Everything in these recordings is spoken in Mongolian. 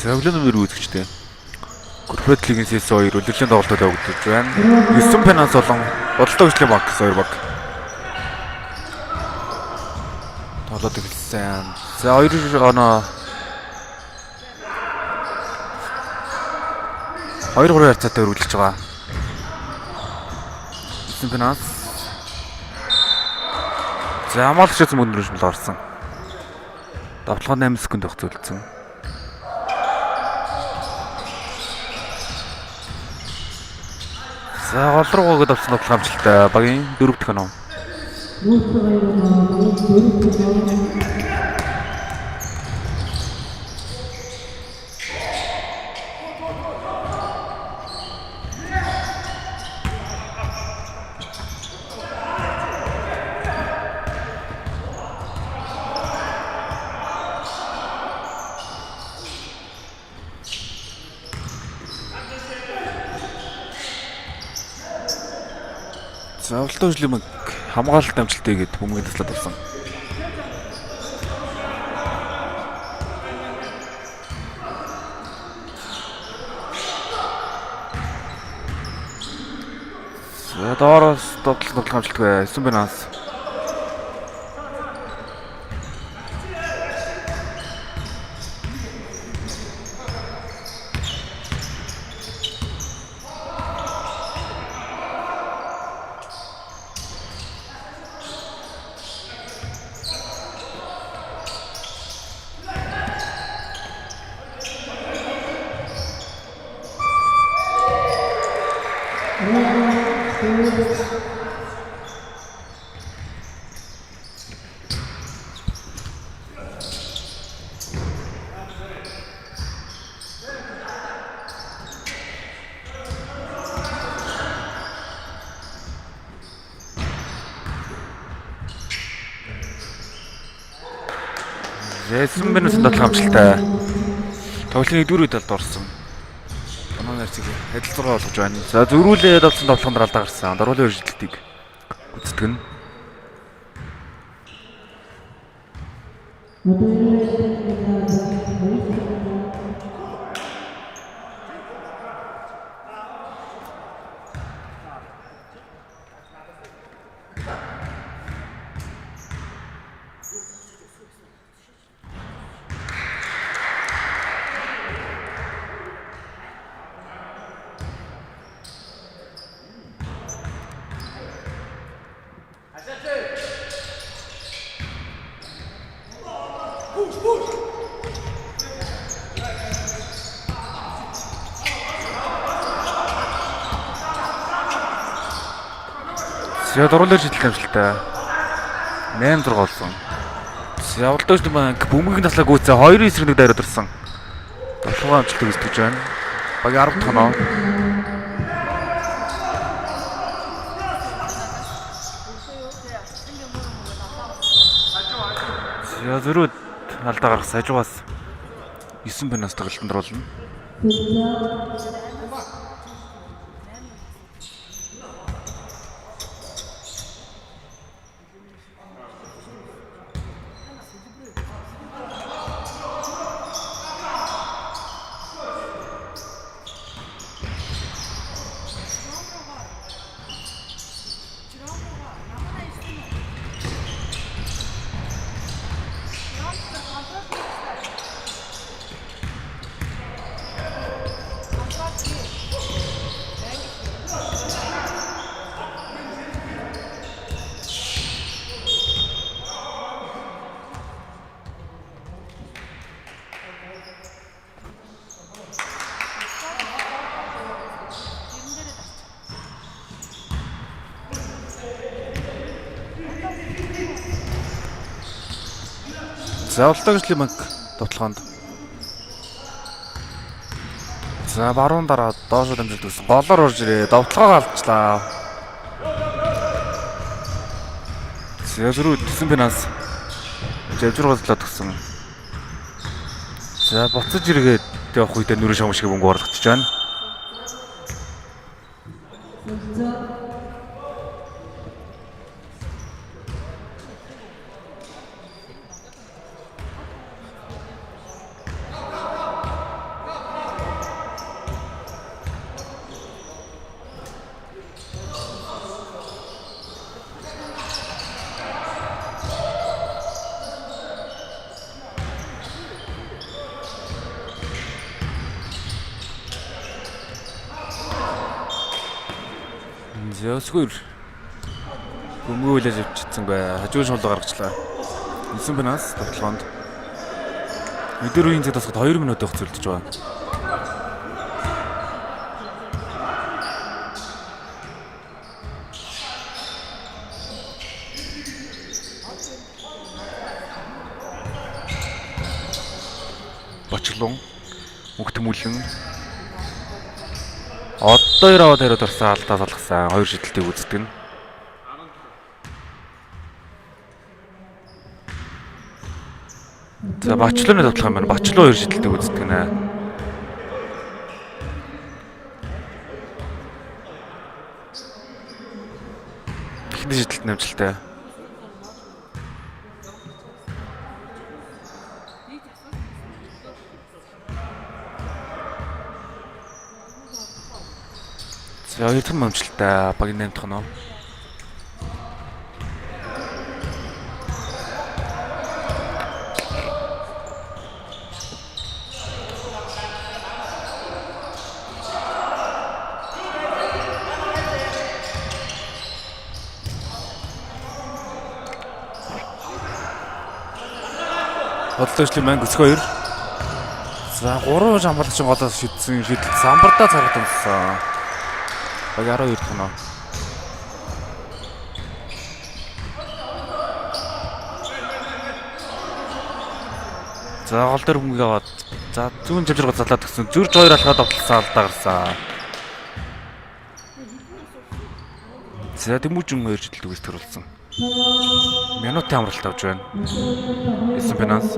Зөвлөн нэмэр үзэгчтэй. Корпорат лигийн CS2 үлрэлийн тоглолтод явагдаж байна. 9 финанс болон бодлого хөгжлийн банк CS2 баг. Тоглоод эхэлсэн. За 2 оноо 2-3 харьцаатай өргөлж байгаа. 9 финанс. За хамаалагч хэзээ мөндөр шмэл орсон. Давталгаа 8 секунд байх зөвлөсөн. За гол руу гоод авсан тоглох амжилттай багийн 4 дахь оноо. Зовлон хөгжлийн банк хамгаалалт амжилттай гээд хүмүүст таслаад авсан. За доороос тоглох амжилттай 9 финанс. Яасан минут тоглох амжилттай. Тоглолтын 4 талд орсон. Манай нарцыг адил 6 болгож байна. За зөрүүлээд авсан тоглохын дараа алдаа гарсан. Даруулын өржилтийг гүйцэтгэн. За дуруулж идэх амжилттай. 8-6 болсон. За явуулдагч банк бөмбөгийн таслаа гүйцээ 2-9 эсрэг дайраад ирсэн. Тоглоом амжилттай үзэж байна. Багийн 10 дахь оноо. За зөрүүд алдаа гаргасан хажуугаас 9 финанс тоглолтод оруулна. За Улаан гэрчлийн банк тоглохонд За баруун дараа доошо дамжуулт өгсөн. Голоор орж ирээ. Довтлогоо алдлаа. Зөрүү төсөн бинаас жавжургалдлаад өгсөн. За буцаж иргээд явах үедээ нүрэн шам шиг бөмбөг орлогдож байна. Зөөсгөр бөмбөг үлээж авчихсан бай. Хажуу шулуу гаргачлаа. 9 бинаас тоглоонд. Өдөр үеийн цаг тасгад 2 минут явах зөвлөж байгаа. Бочлон мөхтмүүлэн одоо яваад хариуд орсон алдаа салгасан 2 шидэлтийг үздэг нь. За Бачлооны тоглох юм байна. Бачлоо 2 шидэлтийг үздэг нэ. Эхний шидэлт намжилттай. За 2 дахь намжилттай багийн 8 дахь нь. Бодлогчлын манг өсгөө 2. За 3 шамбарлагч голоос шидсэн шидэлт самбардаа царгад унсан. Баг 12 дахь нь. За гол дээр бөмбөг аваад за зүүн жавжраг залаад гисэн зөрж 2 алхаад тоглосон алдаа гарсан. За Тэмүүжин 2 шидэлт үүсгэр болсон. Минутын амралт авч байна. 9 бинаас.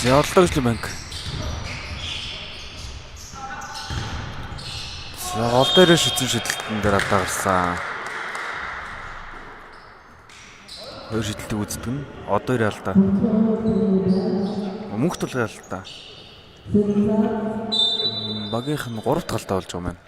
Ялдагчлын банк. За гол дээр шүтэн шидэлтэн дээр алдаа гарсан. Хоёр шидэлтийг үздэг нь одоо ирээ алдаа. Мөнх тулгай алдаа. Багийнх нь 3 дахь алдаа болж байгаа юм байна.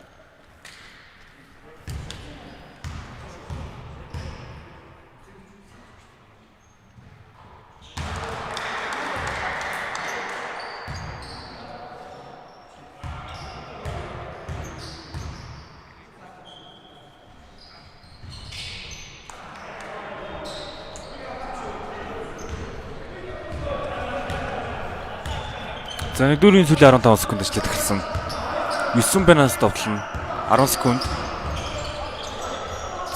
За нэгдүгээрийн сүүлийн 15 секунд ажиллаад эхэлсэн. 9 банаас довтлно. 10 секунд.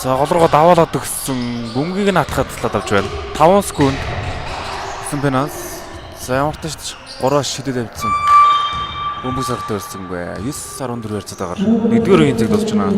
За гол руу даваалаад өгсөн бөмбөгийг нь хатгаад талаад авч байна. 5 секунд. 9 банаас. За ямар ч тач 3-аас шидэд авчихсан. Бөмбөг саргад өрсөнгүй. 9-14 ярцаагаар нэгдүгээр үеийн зэг болж байна.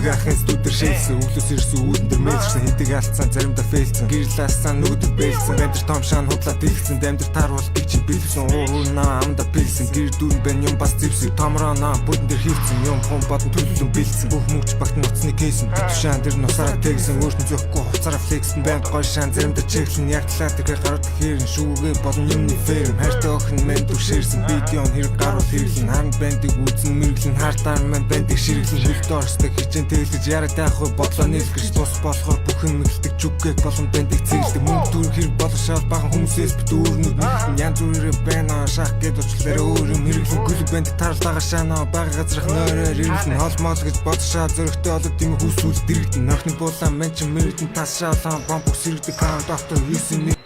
Ахын студер шилсэн өглөөс ирсэн үүдэн дээр мэлсэн хэдэг алдсан заримдаа фейлсэн гэрэл алсан нүгдэр бэлсэн амдэр томшаан худлаа дэлсэн амдэр тааруул би чи бэлсэн уурнаа амда бэлсэн гэр дүүн бэн юм бас зэвсэг томроонаа бүдэн дээр хийвсэн юм хум бодон төлөвлөн бэлсэн бүх мөнгч багт нуцны кейсэн тушаан дээр нусараа тэгсэн өөртөө зөхгүй хуцаараа флексэн байн гой шаан заримдаа чеклэн ягтлаа тэрхээ гарууд хэрэн шүүгээ болон юмны фэрэм хайртай охин мен түшэрсэн видео хэрэг гарууд хэрлэн харан бандыг үзэн мэрэглэн хартаар мен бандыг ширэглэн хөлтөөрсдөг хичээн тэгэлж яраад яахгүй бодлоо нийлгэж тус болохоор бүх юм эхэлдэг жүггээг болон бандыг цэглдэг мөнгө дүр хэрэг болошоод бахан хүмүүсээс бит өөрнөд мэдлэн янз бүрээр байна шах гэд очлоор өөр юм хэрэглэн гүл банд таарлага шаана бага газрах нойроор ирүүлэн холмоол гэж бодшаа зөрөгтэй олоод тийм хүсүүл дэрэгдэн охин буулаа мен ч мэрэгдэн тасшаалаа бомбог сэрэгдэг хаан доктор хийсэн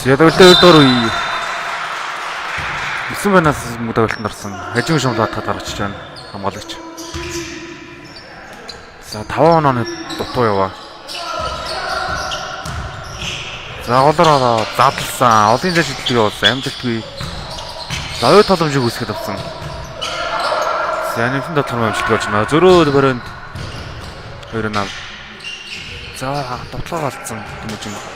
Ядагтай өөр үе. 9 банаас мөнгө тавилтанд орсон. Хажим шумлаад гаргачих жаана хамгаалагч. За 5 онооны дутуу яваа. За голоор задлсан. Олын зэжлэлт явуулсан. Амжилтгүй. За оюу боломжийг үүсгэж авсан. За нэмсэн дотлох амжилт болж байна. Зөрөө баринд 2 нам. За дотлоо алдсан юм.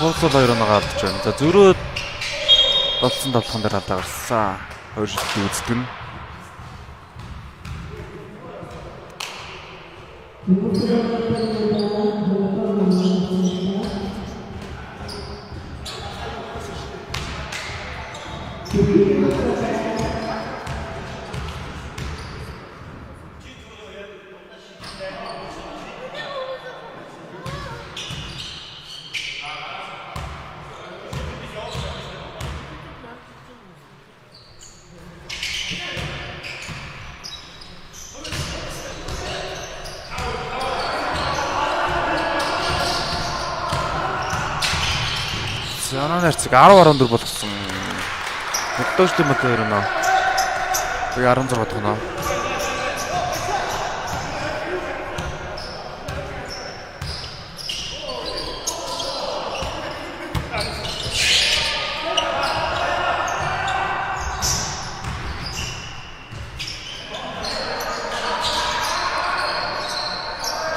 Соосол 2 оноо гарч байна. За зөрөө болсон тоглоом дээр алдаа гарсан. 2 шилдэг үздэг нь. Санаар цэг 10-14 болгосон. Хөдөөжтэй мөт хоёр нөө. Би 16 дахь нөө.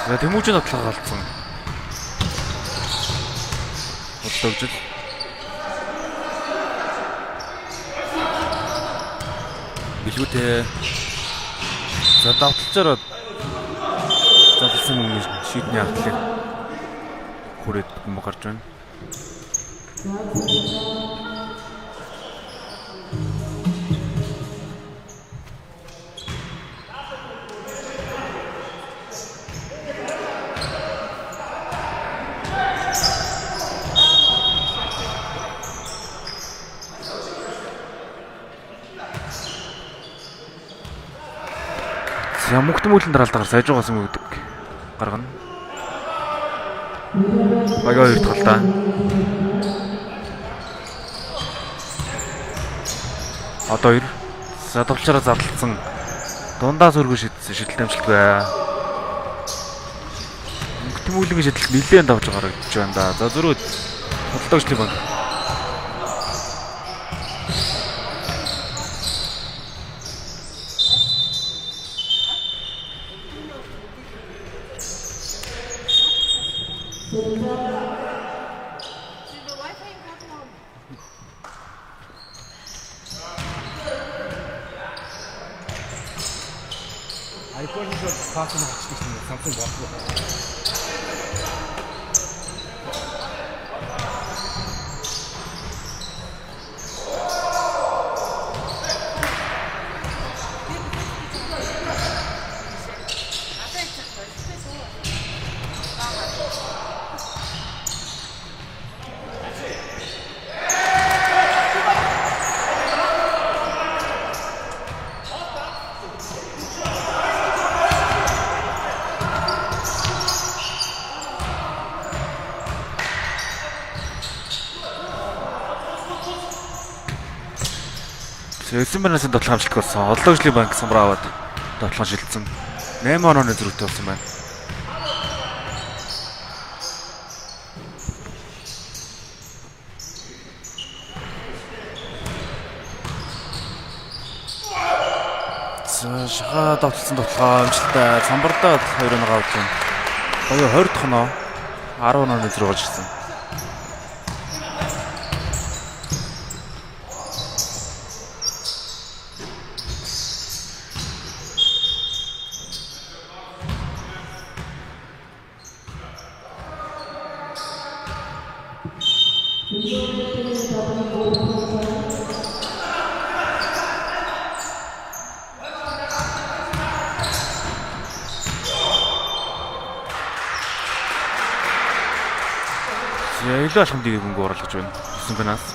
За тэмүүжин бодлого алдсан. Хөдөөжл билгүүтэй за давталчаар задлсан юм шийдний ардлыг хүрээд юм гарч байна. За мөхтмүүлэн дараалдагаар сайж байгаас юм өгдөг. Гаргана. Багаа хоёр дахь талдаа. Одоо хоёр. За товчроо зарлцсан. Дундаа сүргэн шидэлт амжилтгүй. Мөхтмүүлэн шидэлт нэлээд давж гарагдаж байна да. За зөрүүд худалдаачдын банк. iPhone-ыг пассворд авчихсан юм Samsung бодлоо. Эсэн банаас тоглох амжилттай болсон. Олоогжлийн банк самраа аваад тоглох шилжсэн. 8 онооны зөрүүтэй болсон байна. За шахаа давталсан тоглоо амжилттай. Самбардаа 2 оноо авсан. Гоё 20 дахь оноо 10 онооны зөрүү гож ирсэн. Илүү алхамдыг мөнгө оруулж байна. Эсэн банаас.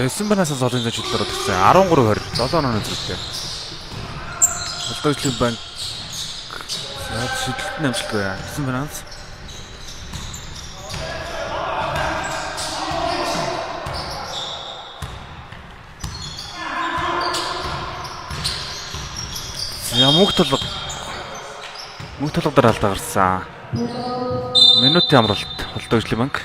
Эсэн банаас олон зэжлэлээр өгсөн 13-20 7 онооны зөрүүтэй. Олоогжлийн банк шидэлтэн амжилтгүй. Эсэн банаас мөнх толго дараалдаа гарсан. Минутын амралт Олоогжлийн банк.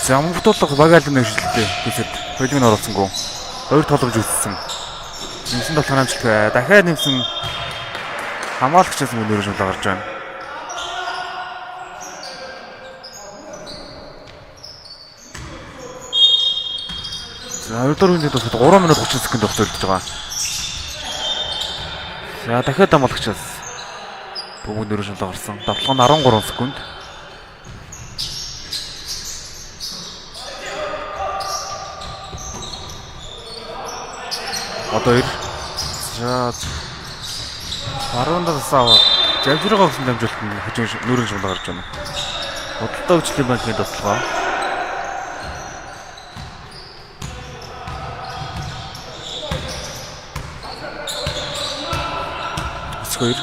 За мөнгөтүүлэг багаалд нэгшлээ. Тэсэд хоёулыг нь оруулсангүй. Хоёр тоглож үтсэн. Нэмсэн толгойн амжилт бай. Дахиад нэмсэн хамгаалагчаас мөн нэрж гарч байна. За 2 дахь үеийн тусад 3 минут 30 секунд хугацаалж байгаа. За дахиад хамгаалагчаас бүгд нэрж гарсан. Давталга нь 13 секунд. Одоо ир. За баруун дасаа Жавжиргаа гэсэн дамжуулалт нь хажуу нүүрэн шугал гарч байна. Бодлоо хөгжлийн банкны тусалгаа. Сквер.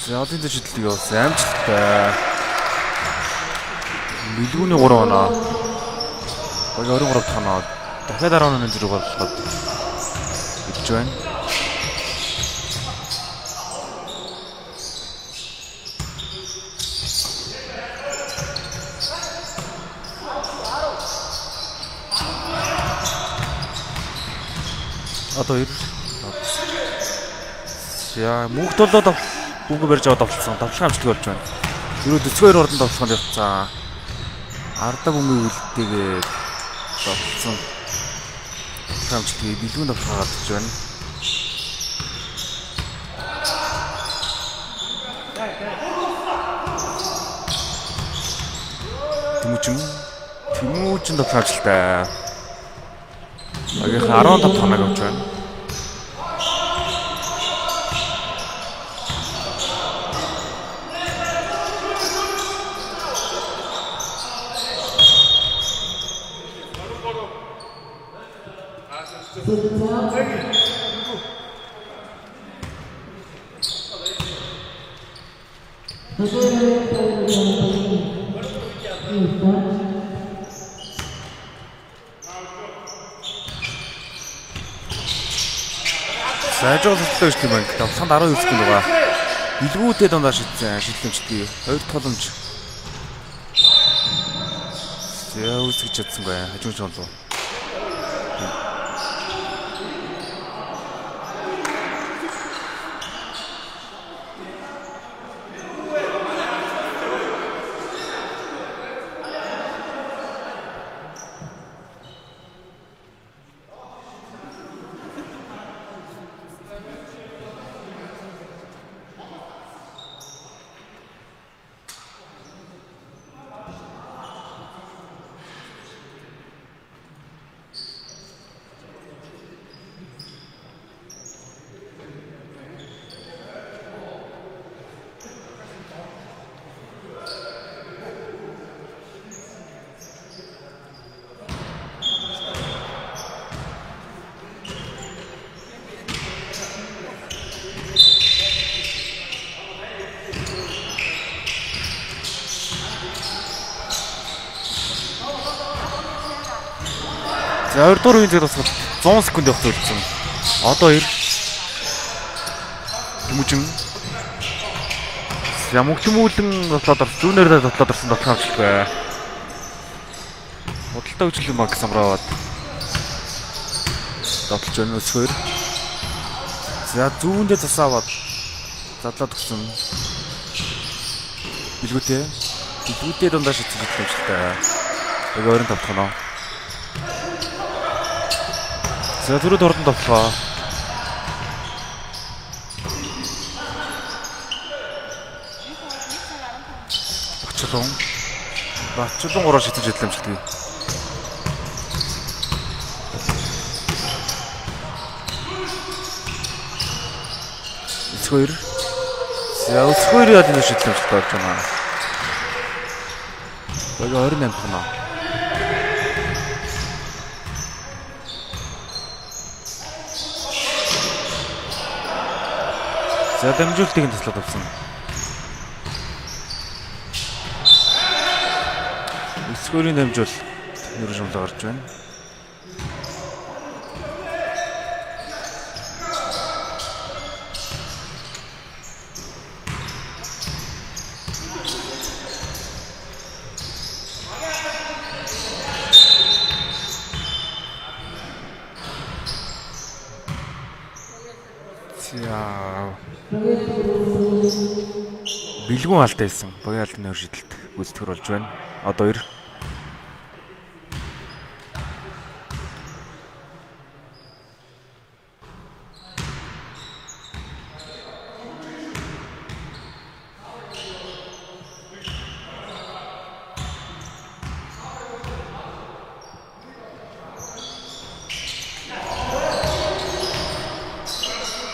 За одоо энэ жилдээ явсан амжилттай. Мэлгүүний 3 оноо. Багийн 23 дахь оноо. Дахиад 10 оноо зэрэг болоод ирж байна. Одоо ир. Яа, мөнгө толоод бүгд барьж аваад авчихсан. Давталгаа амжилт болж байна. Юу дэцгээр ордон давталгаанд явцсан. Ардаа бөмбөг үлдээгээд давталсан. Амжилтыг бэлгүүн давталгаа гадж байна. Тэмүүжин давталгаа амжилттай. Багийнхаа 15 хоног авч байна. Сайжрал хөтлөөж тийм байна. Давталганд 12 секунд байгаа. Билгүүдээ дундаа шидсэн шидлэмжтэй. Хоёр толомж. За үсгэж чадсан бай. Хажуун шоолоо. За 2 дугаар үеийн зэрэг тусгал 100 секунд явах төлөвлөсөн. Одоо ир. Тэмүүжин. Ямгтмүүлэн дотлоод орсон. Зүүнээр дотлоод орсон дотлох амжилт бай. Худалдаа хөгжлийн банк самраад дотлож байна өсгөр. За зүүндээ засааваад задлаад өгсөн. Билгүүтэй дундаа шийдэж амжилттай. Яг ойрон тавтах нь. За түрүүд ордон тавтаа. Бачулан 3 шидэж идэлэмжлэв. Өсгөр. За өсгөр яа энэ шидэлэмжлэлт болж байна. Яг 28 тоноо. За дамжуултыг нь туслаад авсан. Өсгөрийн дамжуул нэр шумлаа гарч байна. Бэлгүүн алтай байсан. Боён алдны өр шидэлт гүйцэтгэр болж байна. Одоо 2.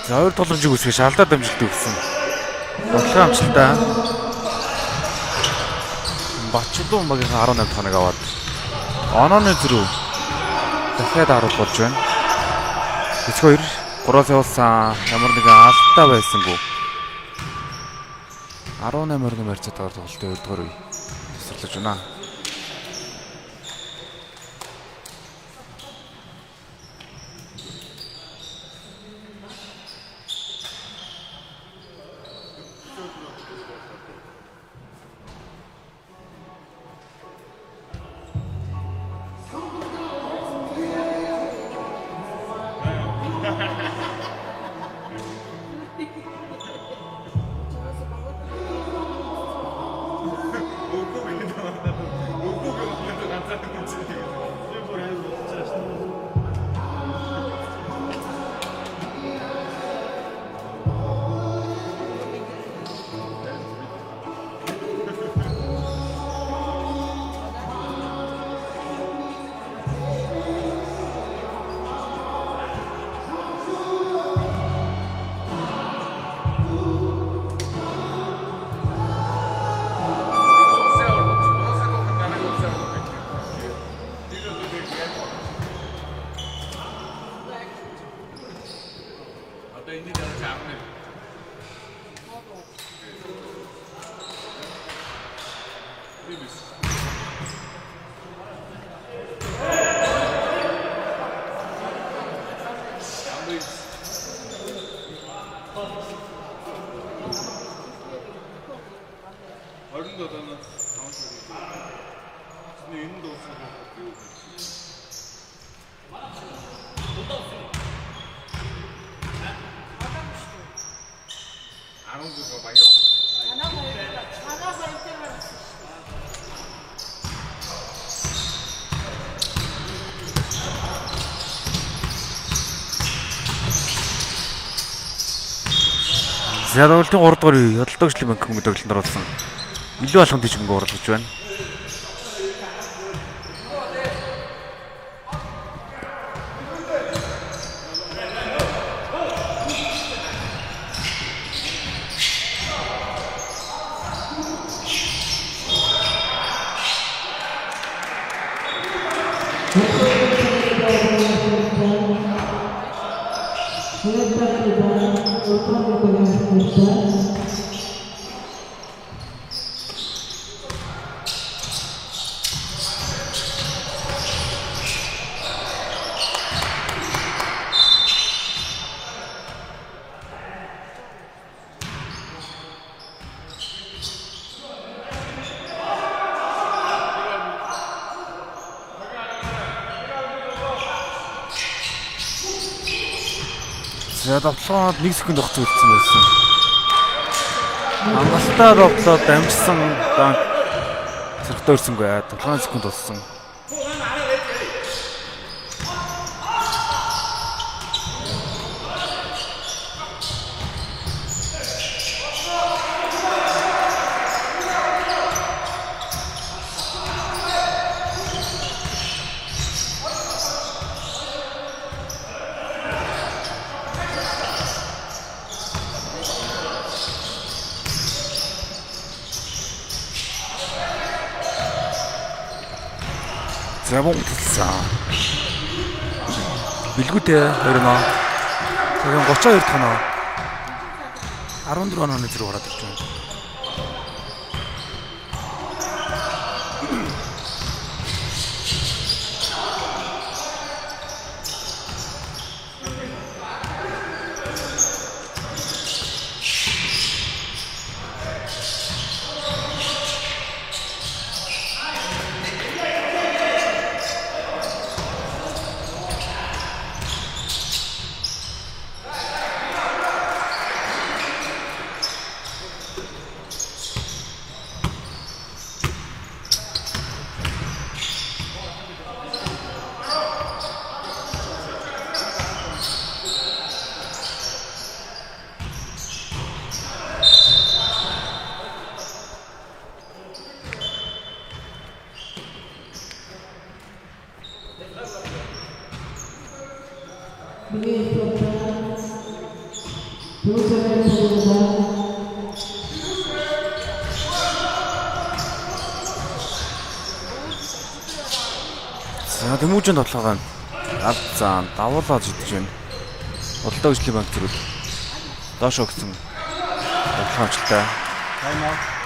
За 2 тогломжийг үсгэж шалдаад амжилт өгсөн. Бодлогын амжилтаа Бачлуу багийн 18 хоног аваад онооны зөрүү дахиад харуулж болж байна. Эцэг 2 3-аас явуулсан ямар нэгэн алдаа байсангүй. 18-р марцаар тоглолтын 2-р үе тасарлаж байна. За тоглолтын 3 дугаар үе Ядалтагшлын банк хүмүүст тоглолтод орсон. Илүү алхам тийч мөнгө оруулж байна. За давталганд 1 секунд огцон үлдсэн байсан. Амгалтаа давтлаад дамжсан банк зэрэгтэй өрсөнгүй. Давталгын секунд болсон. За бомтсан. Билгүүтэй 2 ноо. Тэгэхээр 32 тоноо. 14 онооны зэрэг ороод ирж байна. За Тэмүүжин тоглоогоо алдсан давуулаад идэж байна. Бодлоо хөгжлийн банк зэрэг доош өгсөн тоглоом амжилттай. Тайм аут.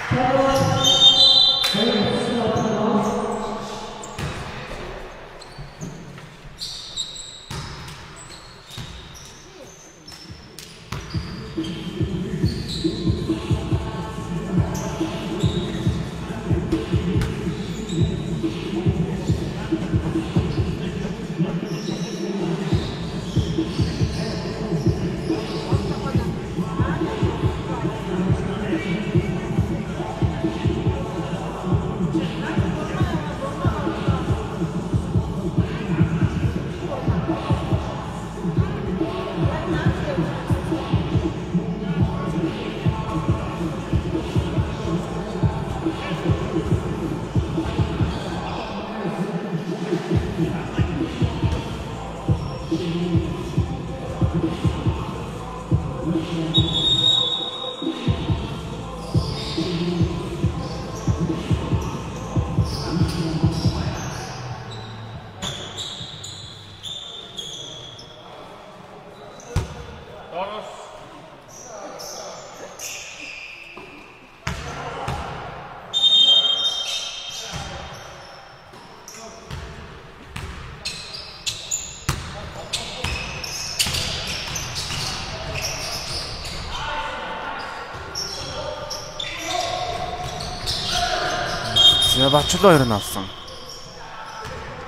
За Бачлоо 2 нь авсан.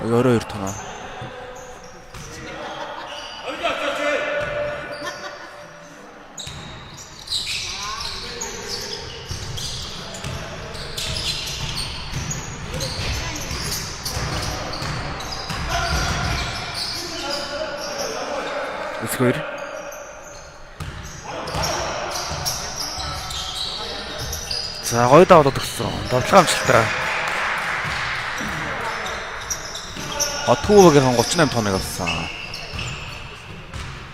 Өөрөө 2 тоноо. Эсгээр за гоё даваад өгсөн. Тоглоом амжилттай. Отгуугийн 38 тоног авсан.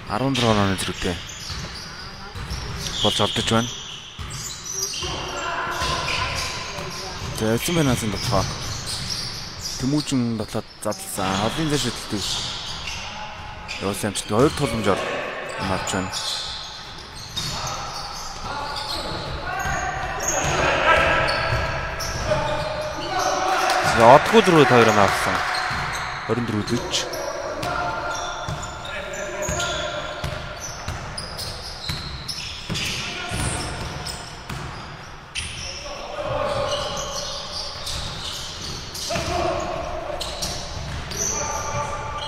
16 оны зэрэгтэй болж ордож байна. За эцэн бэнаас дотлоо. Тэмүүжин дотлоод задлсан. Олон зэш хөдөлтөв. Явсан амжилт 2 тулмжаар авч байна. За отгуу дөрөв 2 нь авсан. 24-ч.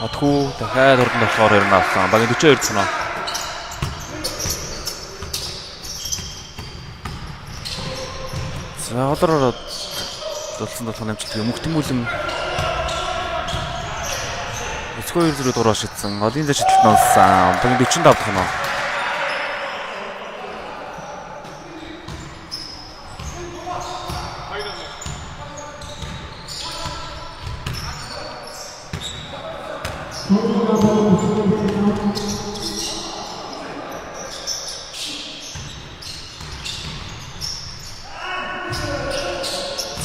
Отгуу дахиад урд нь болохоор 2 нь авсан. Багийн 42 цанаа. За олороо дулсан толгойн амжилт мөхтмүүлэн Эцгөө 2-0 дураа шидсэн. Олон зэш хөдөлт нонсон. Багийн 45 тоноо.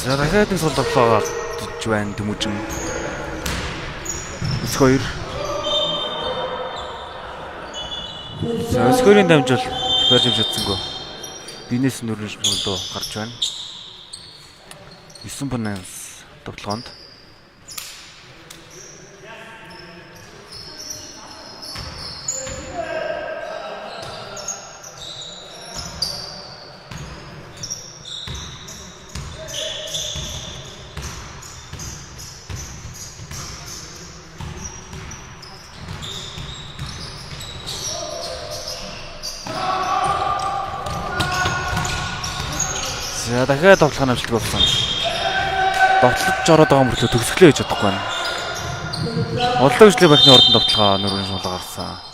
За дахиад нэг сул тоглоо гэж байна Тэмүүжин. Эцгээр. За эцгээрийн дамжуул барьж авч чадсангүй. Бизнес нөрөж болдоо гарч байна. 9 банаас тоглоонд. За дахиад тоглох амжилт болсон. Тоглож ороод байгаа мөртлөө төгсгөлөө хийж чадахгүй байна. Олон хөгжлийн банкны ордон тоглохоо нөрөн шуулга гарсан.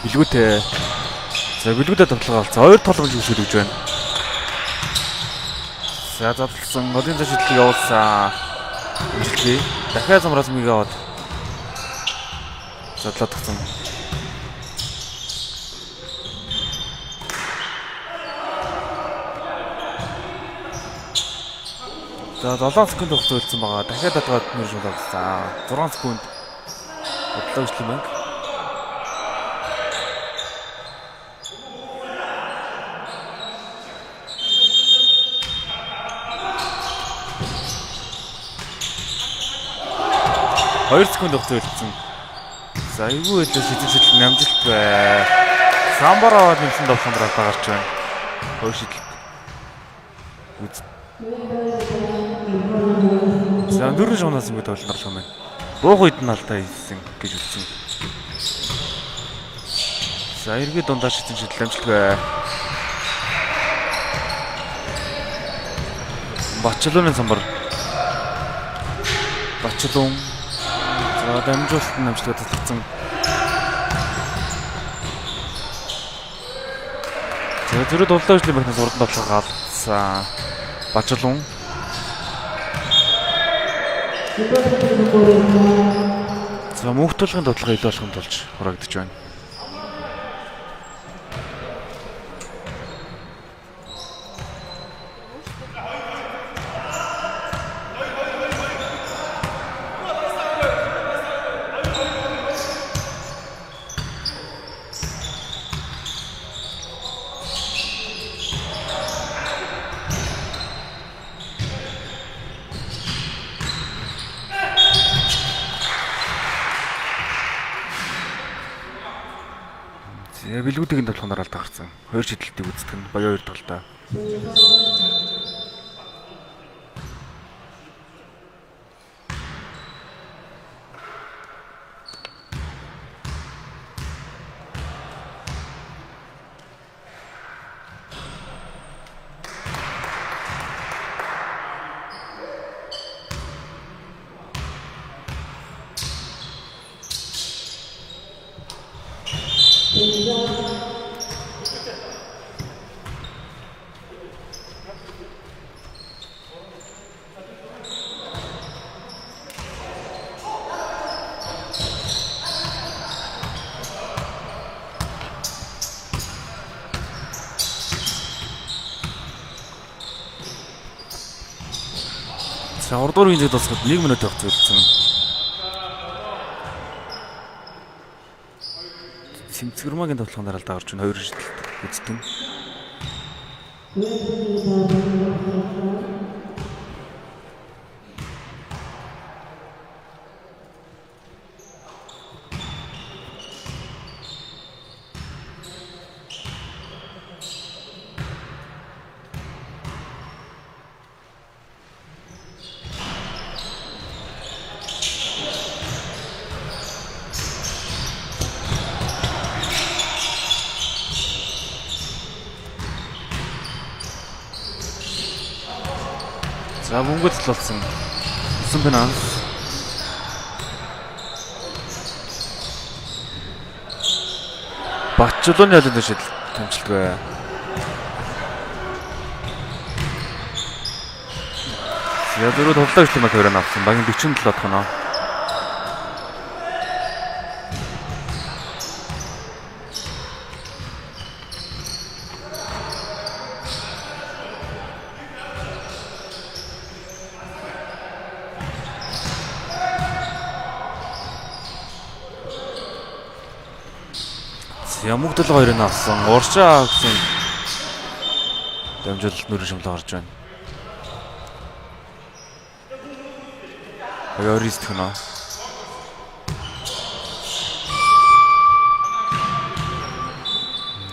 Билгүүтэй. За билгүүтэй тоглоо олцсон. Хоёр тоглож үсгэж байна. За задлсан голын зашилтыг явуулсан. Амжилтгүй. Дахиад замраас мийг аваад. Задлаад тагсан. За 7 секунд хугацаа үлдсэн байгаа. Дахиад датгаад нэр шууд авсан. 6 секунд. Бодлоо өчлөм байна. Хоёр секунд хугацаа үлдсэн. За эйгүү хэлээ шидэлшил намжилт бай. Самбараа нэмсэн давхандраа гарч байна. Хоёр шидэл. За дөрөв шунаас ингэ тоглох юм байна. Буух үед нь алдаа хийсэн гэж үзсэн. За эргээд дундаа шидэн шидэл амжилт бай. Бачлууны самбар. Бачлуун. За дамжуулалт нь амжилттай татсан. За зүрх дулаан ажлын банкнаас урд тоглох галцсан. Бачлуун. За мөнхтөлгийн тоглох илүү алхам болж хураагдж байна. Билгүүдийн тоглохоор алдаа гарсан. Хоёр шидэлтийг үздэг нь боёо хоёр тоглолтоо. За 3 дугаар үеийн дуусахад 1 минут хугацаа үлдсэн. Цэмцгэрмагийн тоглохын дараа алдаа гарч байна. 2 шидэлт үздэг. За мөнгөд л болсон. Усан финанс. Бачлууны ялын дэшил тамжилтгүй. За дөрөв тоглолт юм аа авсан. Багийн 47 отгоно. Ямуг 72-ыг авсан. Уршаа гэсэн дамжуулалт нүрийн шимлэг гарч байна. Хоёрыст төгнө.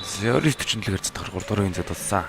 Зөөрийн 40 л гэрч тахар 3 дуурын зэд болсон.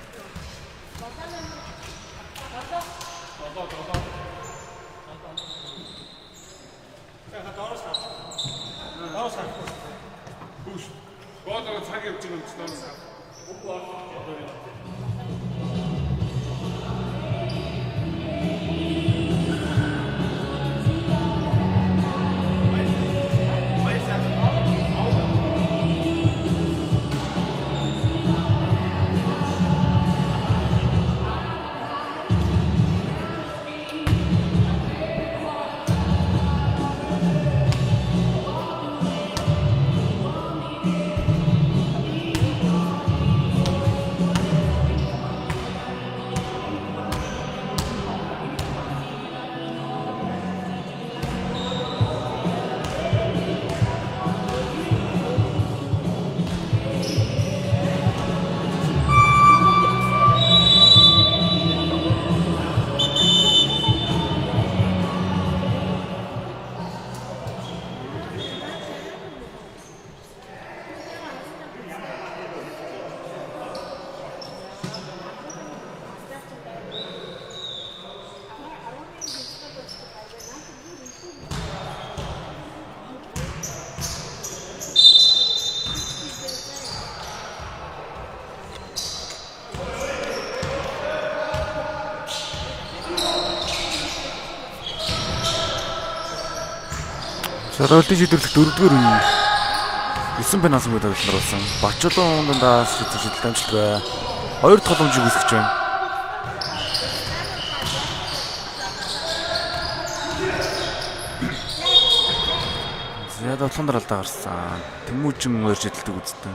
Зориултын шийдвэрлэх 4-р үе 9 пенальти тоглолт болсон. Бачулуун дундаас шийдэл амжилт бай. 2 дахь боломжийг үүсгэж байна. Зяд отлондор алдаа гарсан. Тэмүүжин 2 шийдэлтийг үзтэн.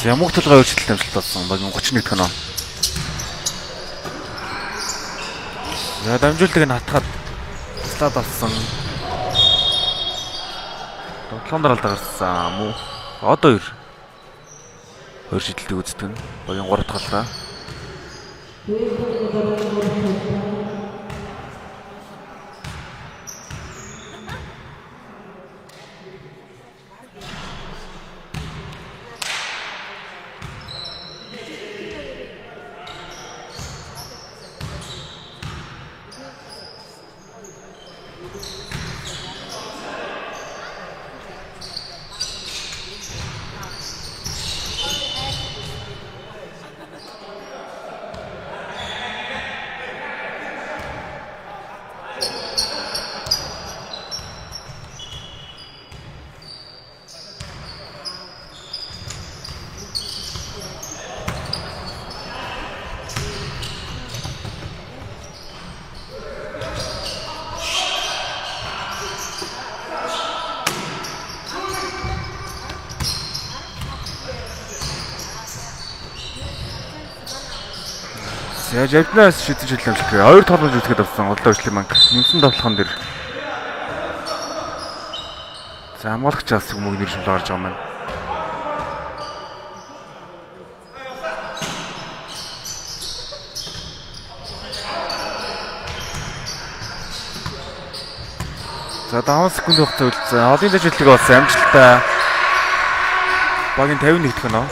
Ямаг толгой өөрчлөлт амжилт болсон. Багийн 31 тоноо. За дамжуултыг нь хатгаад слаад авсан. Тоглоомдор алдаа гарсан мүү. Одоо 2 шийдэлтийг үздэг нь. Багийн 3 дахь алдаа. За жавлаас шийдэж хэлсэн амжилт. 2 тоглож үзэхэд авсан голдоо өчлөг манг. Нэмсэн давталхан дээр. За хамгаалагч бас мөг нэр шимлээ гарч байгаа маань. За 5 секунд хугацаа үлдсэн. Олон дэжлэг болсон амжилттай. Багийн 51 дэх нөө.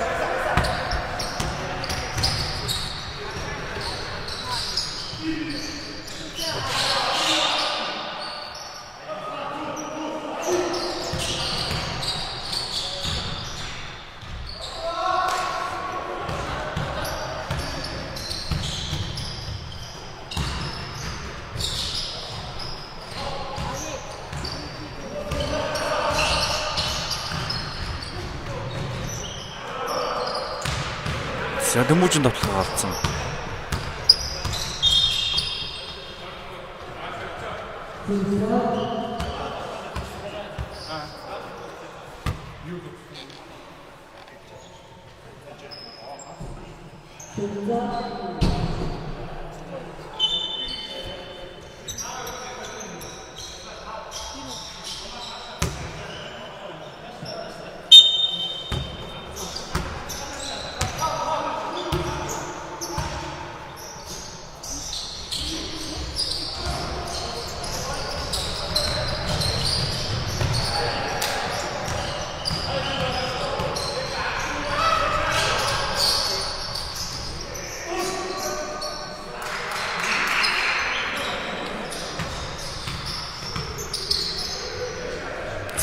За тэмүүжин тоглох алдсан.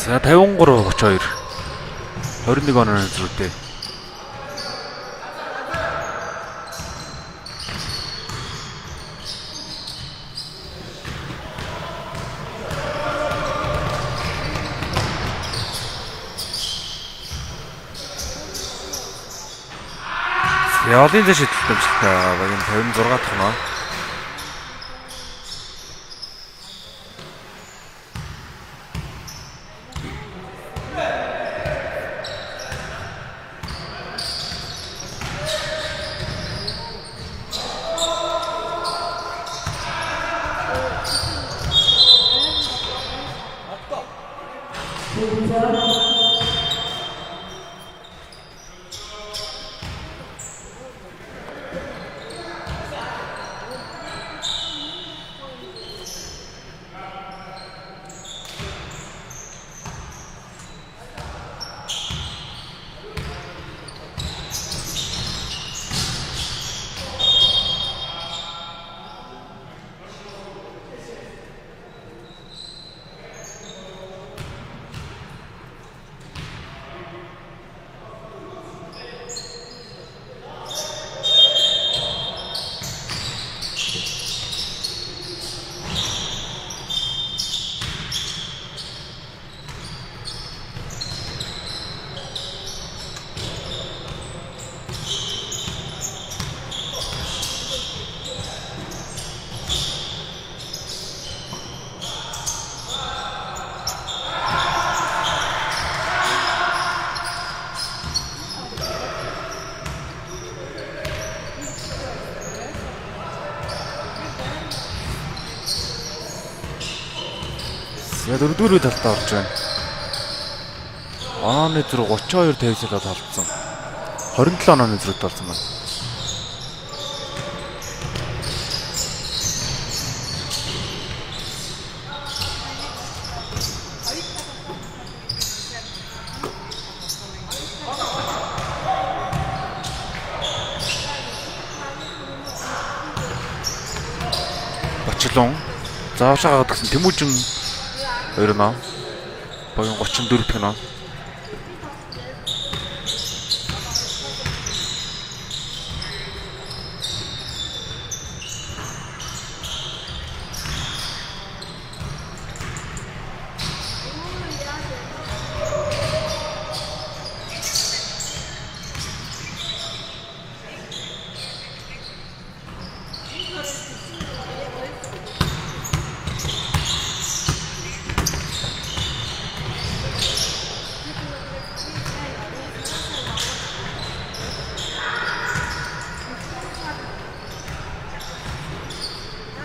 За 53-32. 21 оноо зүйтэй. Ялын дэш шидэлтэмжтэй багийн 56 дахь нөө. Яг дөрөвдүгээр талдаа орж байна. Онооны зэрэг 32 тавьсалаад олцсон. 27 онооны зэрэг болсон байна. Бачлон заавшаа гадагсан Тэмүүжин 2 нөө. Багийн 34 дахь нөө.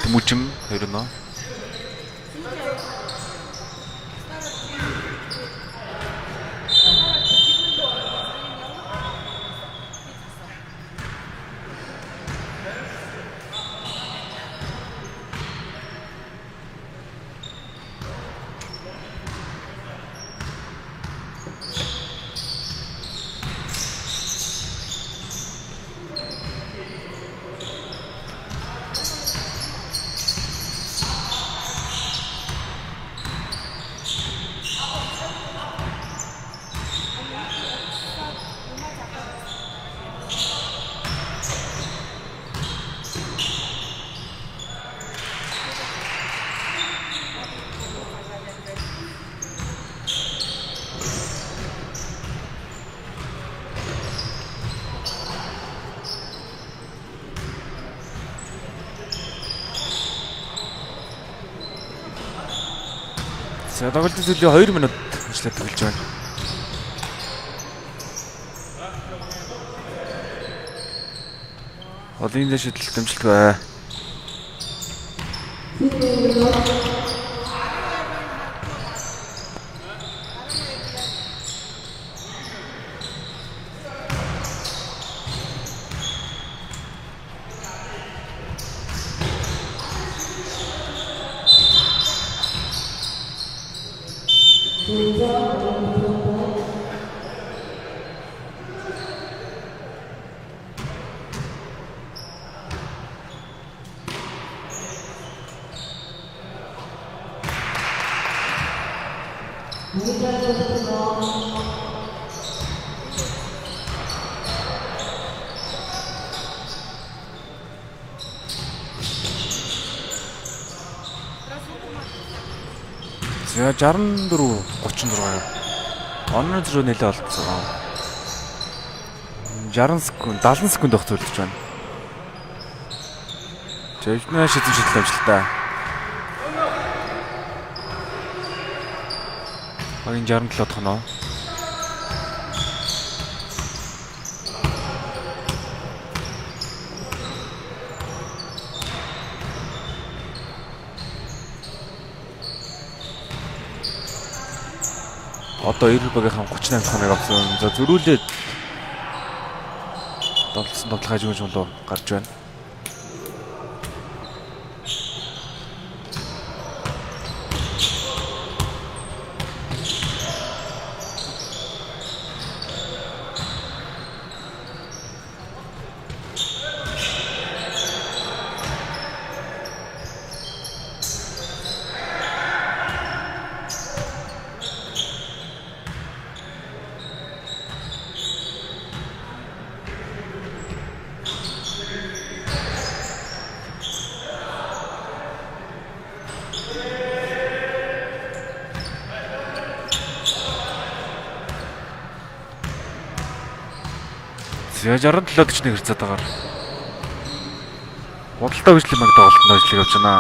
Тэмүүжин 2 нөө. За тоглолтын сүүлийн 2 минут ажиллаад тоглож байна. Олон дэш шидэлтэмжлэг бай. За 64 36. Оноо зөрөө нэлээ олдсон. 60 секунд 70 секунд авах зөвлөж байна. Жижигнээ шийдэж амжилттай. Багийн 67 тоноо. Одоо Эрүүл багийнхан 38 тоног авсан. За зөрүүлээд тоглосон тоглох хажуугийн руу гарч байна. За 67-41 хэрцээтэйгээр худалдаа хөгжлийн банк тоглолтод ажиллаж явж байна.